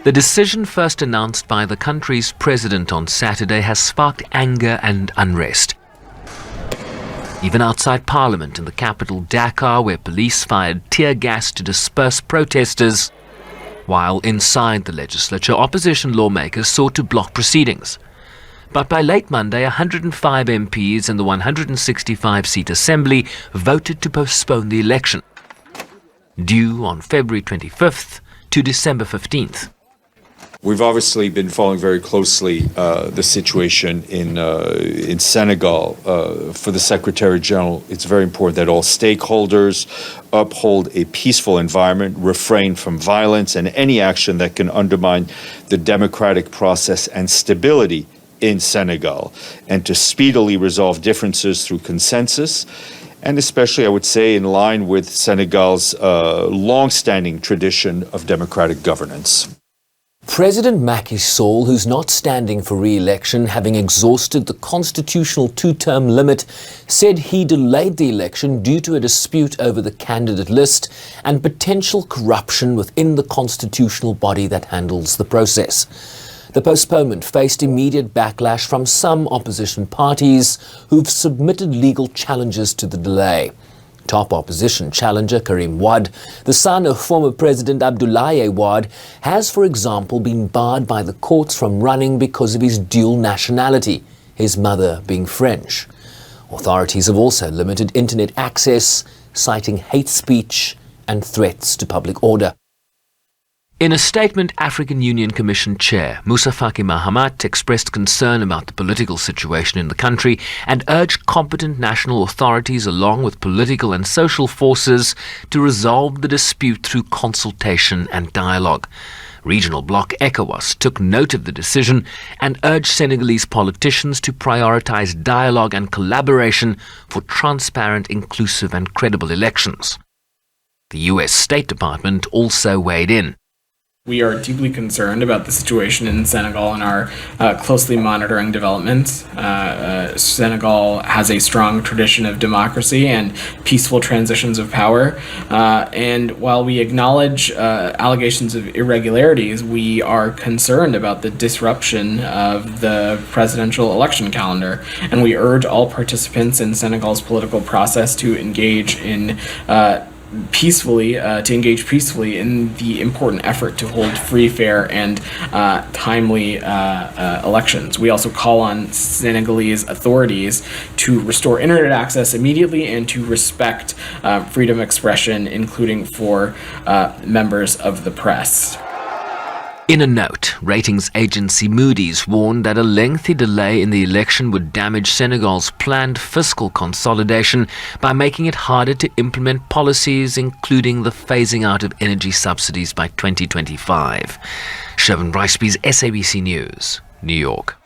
The decision first announced by the country's president on Saturday has sparked anger and unrest. Even outside Parliament in the capital Dakar, where police fired tear gas to disperse protesters, while inside the legislature, opposition lawmakers sought to block proceedings. But by late Monday, 105 MPs in the 165-seat assembly voted to postpone the election, due on February 25th to December 15th. We've obviously been following very closely the situation in Senegal. For the Secretary General, it's very important that all stakeholders uphold a peaceful environment, refrain from violence and any action that can undermine the democratic process and stability in Senegal, and to speedily resolve differences through consensus, and especially, I would say, in line with Senegal's long-standing tradition of democratic governance. President Macky Sall, who's not standing for re-election, having exhausted the constitutional two-term limit, said he delayed the election due to a dispute over the candidate list and potential corruption within the constitutional body that handles the process. The postponement faced immediate backlash from some opposition parties who've submitted legal challenges to the delay. Top opposition challenger Karim Wade, the son of former President Abdoulaye Wade, has, for example, been barred by the courts from running because of his dual nationality, his mother being French. Authorities have also limited internet access, citing hate speech and threats to public order. In a statement, African Union Commission Chair Moussa Faki Mahamat expressed concern about the political situation in the country and urged competent national authorities along with political and social forces to resolve the dispute through consultation and dialogue. Regional bloc ECOWAS took note of the decision and urged Senegalese politicians to prioritize dialogue and collaboration for transparent, inclusive and credible elections. The US State Department also weighed in. We are deeply concerned about the situation in Senegal and are closely monitoring developments. Senegal has a strong tradition of democracy and peaceful transitions of power. And while we acknowledge allegations of irregularities, we are concerned about the disruption of the presidential election calendar. And we urge all participants in Senegal's political process to engage peacefully in the important effort to hold free, fair, and timely elections. We also call on Senegalese authorities to restore internet access immediately and to respect freedom of expression, including for members of the press. In a note, ratings agency Moody's warned that a lengthy delay in the election would damage Senegal's planned fiscal consolidation by making it harder to implement policies, including the phasing out of energy subsidies by 2025. Shervin Riceby's SABC News, New York.